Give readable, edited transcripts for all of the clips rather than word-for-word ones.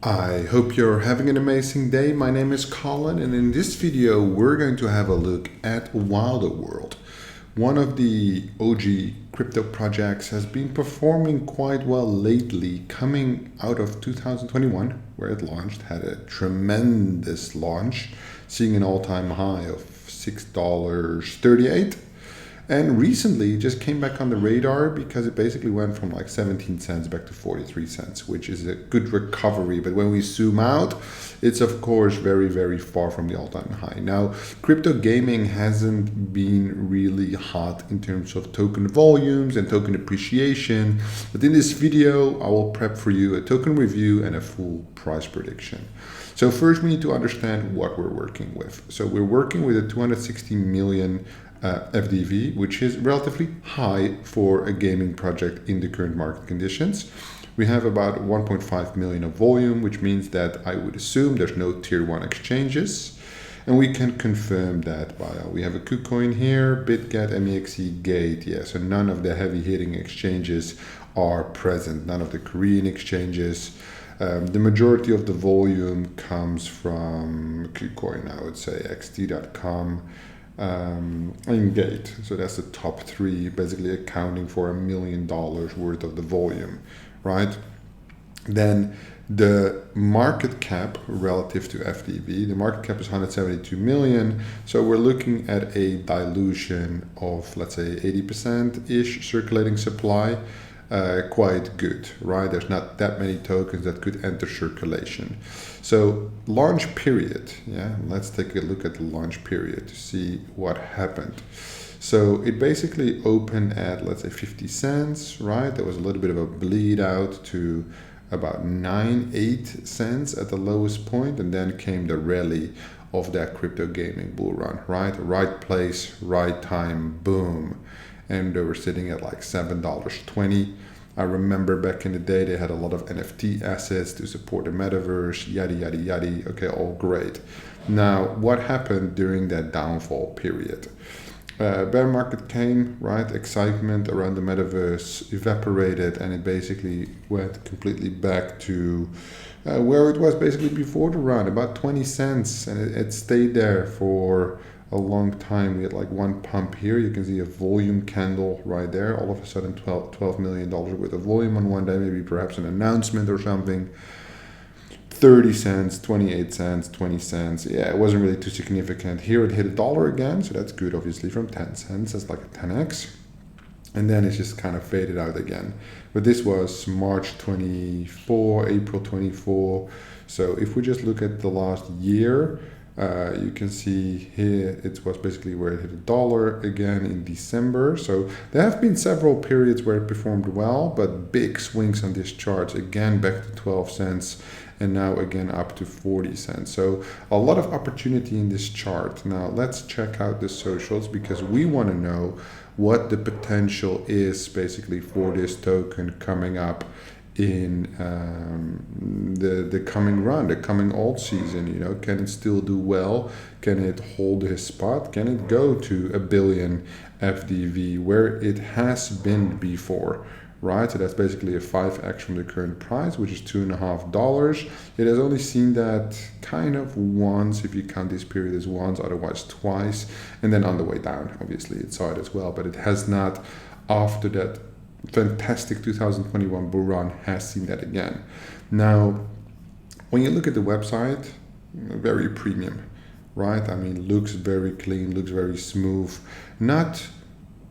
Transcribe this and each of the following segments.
I hope you're having an amazing day. My name is Colin, and in this video, we're going to have a look at Wilder World. One of the OG crypto projects has been performing quite well lately, coming out of 2021, where it launched, had a tremendous launch, seeing an all-time high of $6.38. And recently just came back on the radar because it basically went from like 17 cents back to 43 cents, which is a good recovery. But when we zoom out, it's of course very, very far from the all-time high. Now, crypto gaming hasn't been really hot in terms of token volumes and token appreciation. But in this video, I will prep for you a token review and a full price prediction. So first we need to understand what we're working with. So we're working with a 260 million FDV, which is relatively high for a gaming project in the current market conditions. We have about 1.5 million of volume, which means that I would assume there's no tier 1 exchanges. And we can confirm that we have a KuCoin here, BitGet, MEXC, Gate. Yeah, so none of the heavy hitting exchanges are present, none of the Korean exchanges. The majority of the volume comes from KuCoin, I would say, xt.com, and Gate. So that's the top three, basically accounting for $1 million worth of the volume, right? Then the market cap relative to FDV, the market cap is 172 million. So we're looking at a dilution of, let's say, 80%-ish circulating supply. Quite good, right? There's not that many tokens that could enter circulation. So launch period, yeah, let's take a look at the launch period to see what happened. So it basically opened at, let's say, 50 cents, right? There was a little bit of a bleed out to about 9-8 cents at the lowest point, and then came the rally of that crypto gaming bull run, right? Right place, right time, boom. And they were sitting at like $7.20. I remember back in the day, they had a lot of NFT assets to support the metaverse, yada, yada, yada. Okay, all great. Now, what happened during that downfall period? Bear market came, right? Excitement around the metaverse evaporated, and it basically went completely back to where it was basically before the run, about 20 cents. And it stayed there for a long time. We had like one pump here. You can see a volume candle right there. All of a sudden, $12 million worth of volume on one day, maybe perhaps an announcement or something. 30 cents, 28 cents, 20 cents. Yeah, it wasn't really too significant. Here it hit $1 again, so that's good, obviously, from 10 cents. That's like a 10x. And then it's just kind of faded out again. But this was March 24, April 24. So if we just look at the last year, you can see here it was basically where it hit $1 again in December. So there have been several periods where it performed well, but big swings on this chart, again back to 12 cents and now again up to 40 cents. So a lot of opportunity in this chart. Now let's check out the socials, because we want to know what the potential is basically for this token coming up in the coming run, the coming alt season. You know, can it still do well? Can it hold its spot? Can it go to 1 billion FDV where it has been before, right? So that's basically a 5x from the current price, which is $2.50. It has only seen that kind of once, if you count this period as once, otherwise twice, and then on the way down, obviously it saw it as well, but it has not, after that fantastic 2021 bull run, has seen that again. Now, when you look at the website, very premium, right? I mean, looks very clean, looks very smooth, not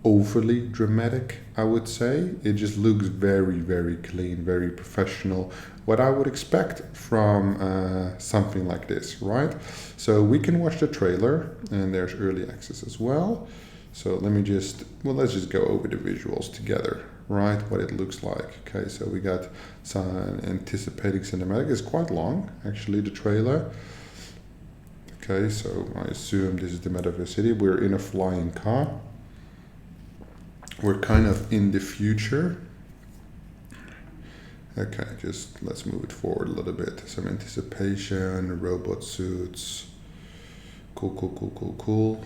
overly dramatic, I would say. It just looks very, very clean, very professional. What I would expect from something like this, right? So we can watch the trailer, and there's early access as well. So let's just go over the visuals together, right? What it looks like. Okay, so we got some anticipating cinematic. It's quite long, actually, the trailer. Okay, so I assume this is the Metaverse City. We're in a flying car. We're kind of in the future. Okay, just let's move it forward a little bit. Some anticipation, robot suits. Cool.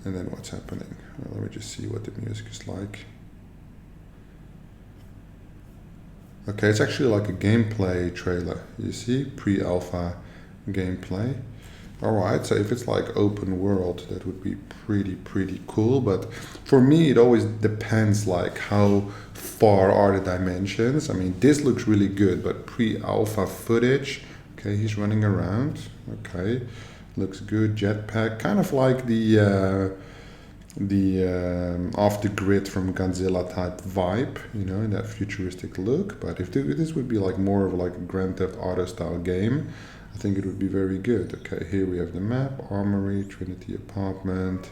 And then what's happening? Well, let me just see what the music is like. Okay, it's actually like a gameplay trailer. You see, pre-alpha gameplay. All right, so if it's like open world, that would be pretty cool. But for me, it always depends like how far are the dimensions. I mean, this looks really good, but pre-alpha footage. Okay, he's running around. Okay, looks good. Jetpack, kind of like the off the grid from Godzilla type vibe, you know, in that futuristic look. But if this would be like more of like a Grand Theft Auto style game, I think it would be very good. Okay, here we have the map, Armory, Trinity Apartment.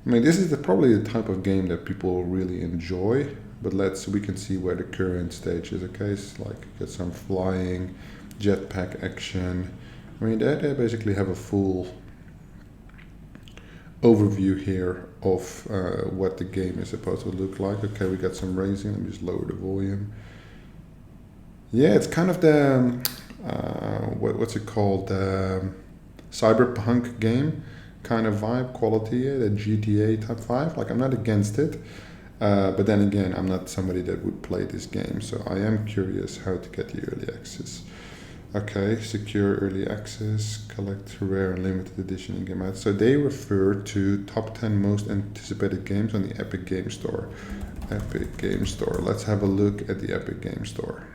I mean, this is probably the type of game that people really enjoy. But we can see where the current stage is. Okay, it's like get some flying, jetpack action. I mean, they basically have a full overview here of what the game is supposed to look like. Okay, we got some racing. Let me just lower the volume. Yeah, it's kind of the what's it called? Cyberpunk game kind of vibe, quality, the GTA type vibe. Like, I'm not against it, but then again, I'm not somebody that would play this game, so I am curious how to get the early access. Okay, secure early access, collect rare and limited edition in-game items. So they refer to top 10 most anticipated games on the Epic Game Store. Epic Game Store. Let's have a look at the Epic Game Store,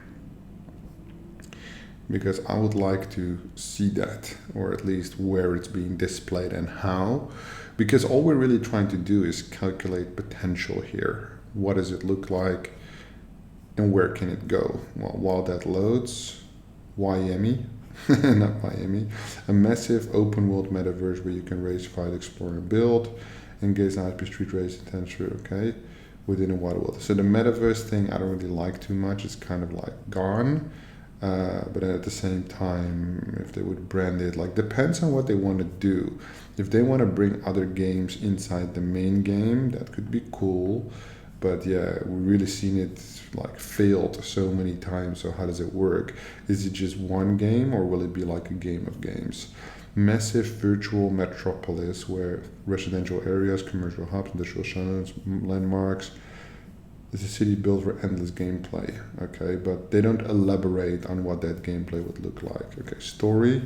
because I would like to see that, or at least where it's being displayed and how, because all we're really trying to do is calculate potential here. What does it look like and where can it go? Well, while that loads, Wiami, not Miami, a massive open world metaverse where you can race, fight, explore, and build, engage in high-speed street race, adventure, okay, within a wide world. So the metaverse thing I don't really like too much. It's kind of like gone. But at the same time, if they would brand it, like, depends on what they want to do. If they want to bring other games inside the main game, that could be cool. But yeah, we've really seen it like failed so many times. So how does it work? Is it just one game, or will it be like a game of games? Massive virtual metropolis where residential areas, commercial hubs, industrial zones, landmarks. It's a city built for endless gameplay. Okay, but they don't elaborate on what that gameplay would look like. Okay, story,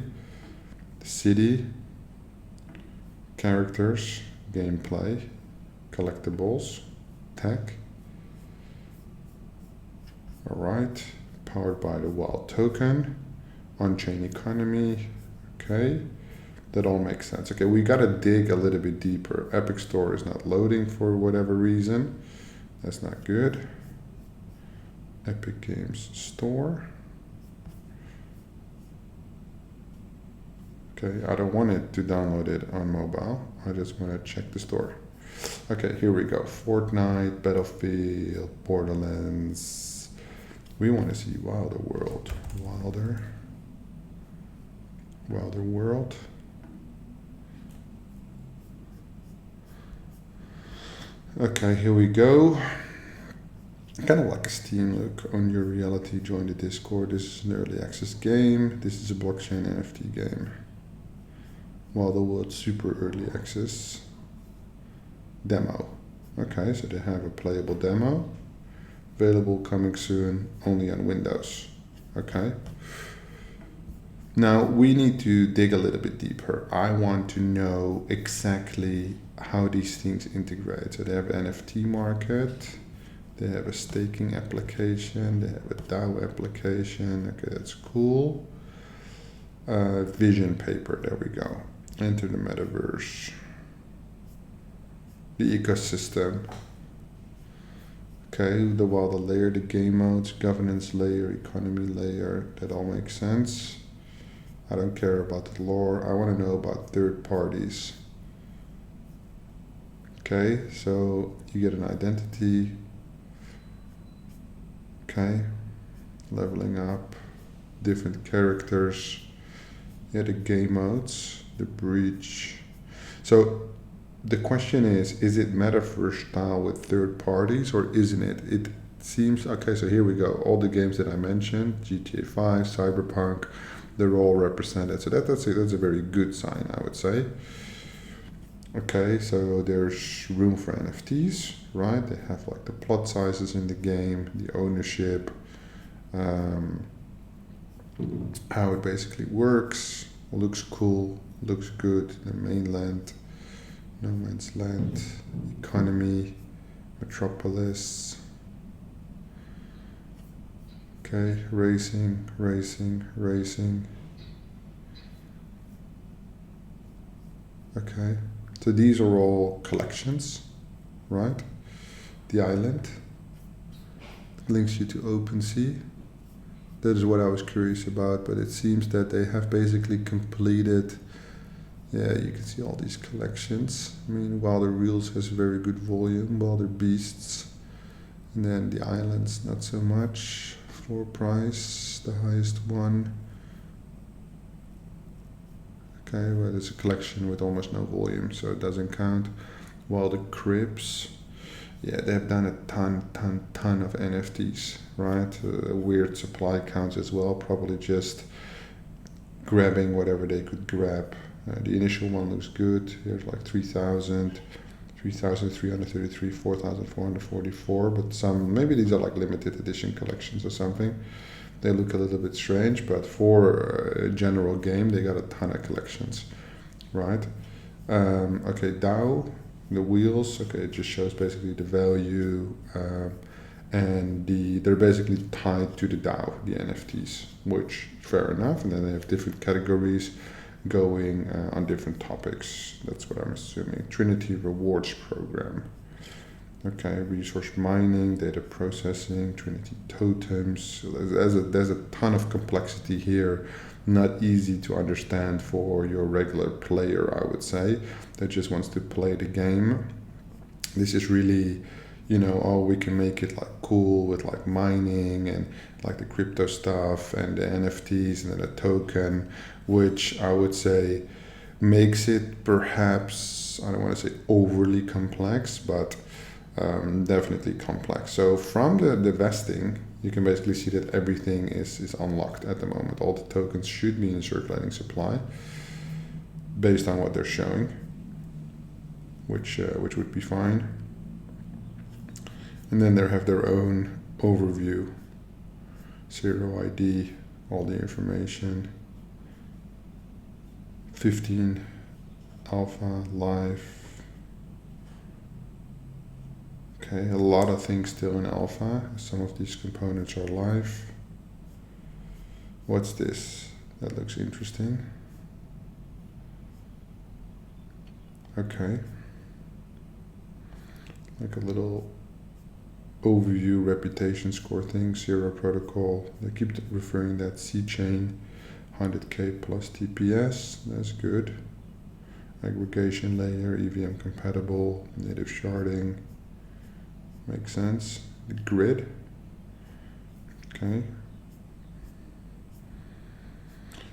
city, characters, gameplay, collectibles, tech. All right, powered by the wild token, on-chain economy. Okay, that all makes sense. Okay, we gotta dig a little bit deeper. Epic Store is not loading for whatever reason. That's not good. Epic Games Store. Okay, I don't want it to download it on mobile. I just want to check the store. Okay, here we go. Fortnite, Battlefield, Borderlands. We want to see Wilder World. Wilder World. Okay, here we go. Kind of like a Steam look. On your reality, join the Discord. This is an early access game. This is a blockchain NFT game. Wilder World super early access. Demo. Okay, so they have a playable demo. Available coming soon, only on Windows. Okay. Now we need to dig a little bit deeper. I want to know exactly how these things integrate. So they have an NFT market, they have a staking application, they have a DAO application. Okay, that's cool. Vision paper, there we go. Enter the metaverse. The ecosystem. Okay, the layer, the game modes, governance layer, economy layer, that all makes sense. I don't care about the lore. I want to know about third parties. Okay, so you get an identity. Okay, leveling up, different characters. Yeah, the game modes, the breach. So the question is it metaverse style with third parties or isn't it? It seems, okay, so here we go. All the games that I mentioned, GTA 5, Cyberpunk, they're all represented. So that's a very good sign, I would say. Okay, so there's room for NFTs, right? They have like the plot sizes in the game, the ownership, um, how it basically works. Looks cool, looks good. The mainland, no man's land, economy, metropolis. Okay, racing, racing, racing. Okay, so these are all collections, right? The island links you to OpenSea. That is what I was curious about, but it seems that they have basically completed. Yeah, you can see all these collections. I mean, Wilder Reels has very good volume, Wilder Beasts, and then the islands not so much. Floor price, the highest one. Okay, well, it's a collection with almost no volume, so it doesn't count. While the Cribs, yeah, they've done a ton of NFTs, right? Weird supply counts as well, probably just grabbing whatever they could grab. The initial one looks good. Here's like 3,000, 3,333, 4,444, but some, maybe these are like limited edition collections or something. They look a little bit strange, but for a general game, they got a ton of collections, right? Okay, DAO, the wheels, okay, it just shows basically the value, and they're basically tied to the DAO, the NFTs, which fair enough. And then they have different categories going on different topics. That's what I'm assuming. Trinity Rewards Program. Okay, resource mining, data processing, Trinity totems. There's a ton of complexity here. Not easy to understand for your regular player, I would say, that just wants to play the game. This is really, oh, we can make it like cool with like mining and like the crypto stuff and the NFTs and then a token, which I would say makes it perhaps, I don't want to say overly complex, but definitely complex. So from the vesting, you can basically see that everything is unlocked at the moment. All the tokens should be in circulating supply based on what they're showing, which would be fine. And then they have their own overview, zero ID, all the information, 15 alpha, live. Okay, a lot of things still in alpha. Some of these components are live. What's this? That looks interesting. Okay. Like a little overview reputation score thing, zero protocol. They keep referring that C chain, 100K plus TPS. That's good. Aggregation layer, EVM compatible, native sharding. Makes sense. The grid. Okay.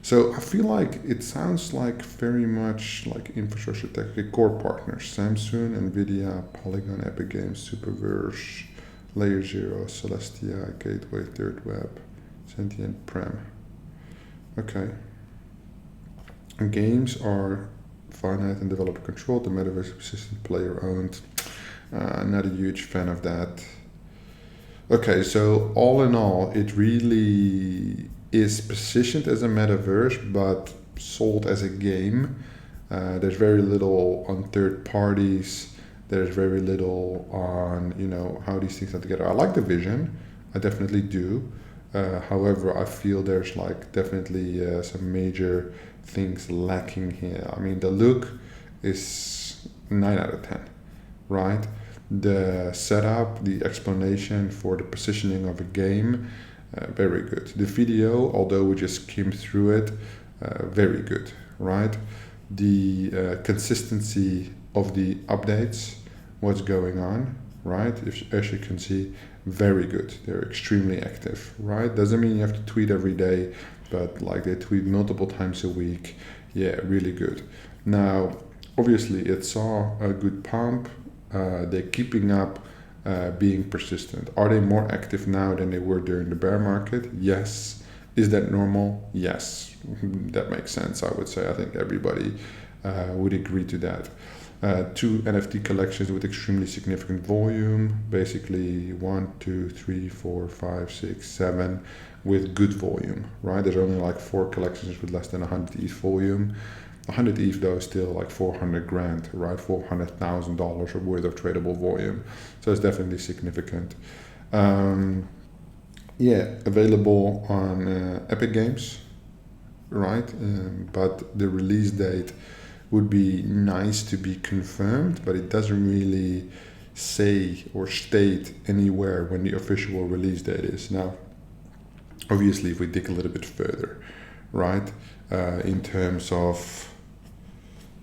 So I feel like it sounds like very much like infrastructure tech. Okay, core partners: Samsung, Nvidia, Polygon, Epic Games, Superverse, Layer Zero, Celestia, Gateway, Third Web, Sentient, Prem. Okay. And games are finite and developer controlled. The metaverse persistent, player owned. Not a huge fan of that. Okay, so all in all, it really is positioned as a metaverse, but sold as a game. There's very little on third parties. There's very little on, how these things are together. I like the vision. I definitely do. However, I feel there's like definitely some major things lacking here. I mean, the look is 9 out of 10. Right? The setup, the explanation for the positioning of a game, very good. The video, although we just skimmed through it, very good, right? The consistency of the updates, what's going on, right? As you can see, very good. They're extremely active, right? Doesn't mean you have to tweet every day, but like they tweet multiple times a week. Yeah, really good. Now, obviously, it saw a good pump. They're keeping up being persistent. Are they more active now than they were during the bear market? Yes. Is that normal? Yes. That makes sense, I would say. I think everybody would agree to that. Two NFT collections with extremely significant volume, basically 1, 2, 3, 4, 5, 6, 7 with good volume, right? There's only like 4 collections with less than 100 ETH volume. 100 ETH though is still like 400 grand, right? $400,000 worth of tradable volume. So it's definitely significant. Available on Epic Games, right? But the release date would be nice to be confirmed, but it doesn't really say or state anywhere when the official release date is. Now, obviously, if we dig a little bit further, right, in terms of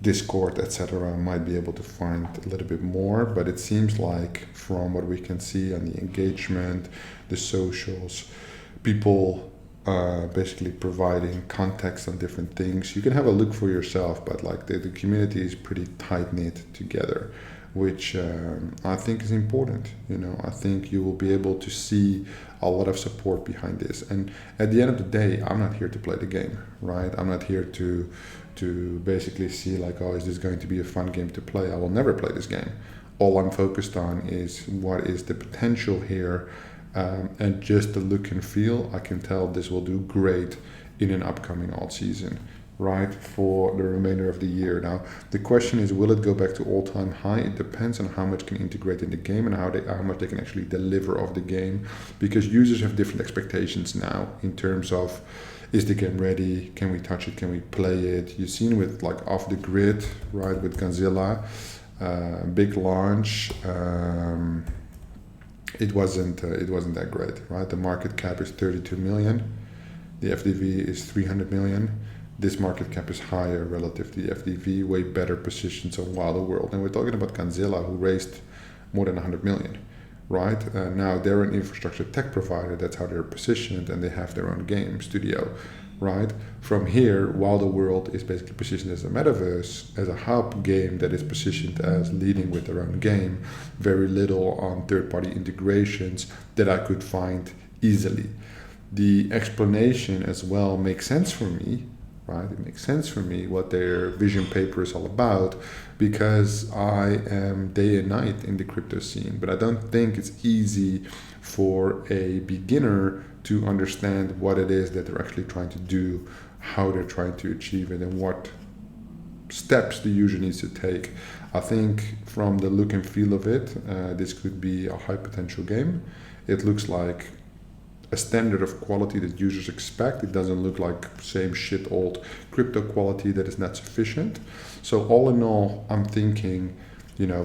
Discord, etc., might be able to find a little bit more, but it seems like from what we can see on the engagement, the socials, people basically providing context on different things. You can have a look for yourself, but like the community is pretty tight-knit together, which I think is important. I think you will be able to see a lot of support behind this. And at the end of the day, I'm not here to play the game, right? I'm not here to basically see like, oh, is this going to be a fun game to play? I will never play this game. All I'm focused on is what is the potential here, and just the look and feel. I can tell this will do great in an upcoming alt season, right, for the remainder of the year. Now, the question is, will it go back to all-time high? It depends on how much can integrate in the game and how much they can actually deliver of the game, because users have different expectations now in terms of, is the game ready? Can we touch it? Can we play it? You've seen with like Off the Grid, right, with Godzilla, big launch. It wasn't that great, right? The market cap is 32 million. The FDV is 300 million. This market cap is higher relative to the FDV, way better positions on Wilder World. And we're talking about Godzilla, who raised more than 100 million, right? Now they're an infrastructure tech provider. That's how they're positioned, and they have their own game studio, right? From here, Wilder World is basically positioned as a metaverse, as a hub game that is positioned as leading with their own game. Very little on third-party integrations that I could find easily. The explanation as well makes sense for me, right? It makes sense for me what their vision paper is all about, because I am day and night in the crypto scene, but I don't think it's easy for a beginner to understand what it is that they're actually trying to do, how they're trying to achieve it, and what steps the user needs to take. I think from the look and feel of it, this could be a high potential game. It looks like a standard of quality that users expect. It doesn't look like same shit old crypto quality that is not sufficient. So all in all, I'm thinking,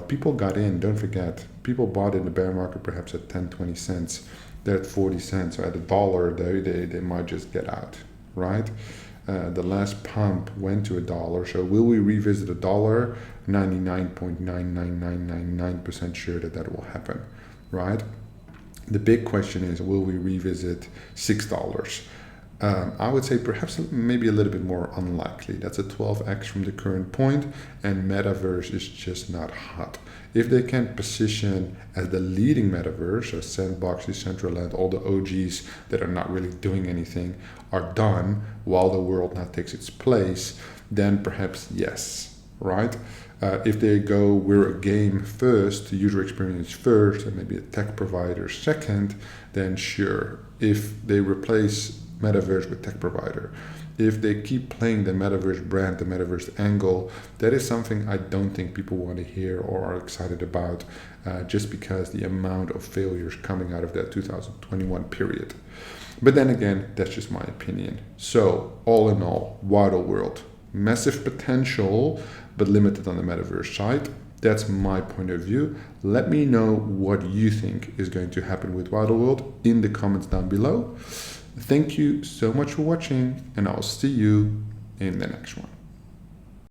people got in. Don't forget, people bought in the bear market perhaps at 10, 20 cents. They're at 40 cents or at $1. They might just get out, right? The last pump went to $1. So will we revisit $1? 99.99999% sure that will happen, right? The big question is, will we revisit $6? I would say perhaps maybe a little bit more unlikely. That's a 12x from the current point, and metaverse is just not hot. If they can position as the leading metaverse, so Sandbox, Decentraland, all the OGs that are not really doing anything are done while the world now takes its place, then perhaps yes, right? If they go, we're a game first, user experience first, and maybe a tech provider second, then sure. If they replace metaverse with tech provider, if they keep playing the metaverse brand, the metaverse angle, that is something I don't think people want to hear or are excited about, just because the amount of failures coming out of that 2021 period. But then again, that's just my opinion. So all in all, Wild World, massive potential, but limited on the metaverse side. That's my point of view. Let me know what you think is going to happen with Wild World in the comments down below. Thank you so much for watching, and I'll see you in the next one.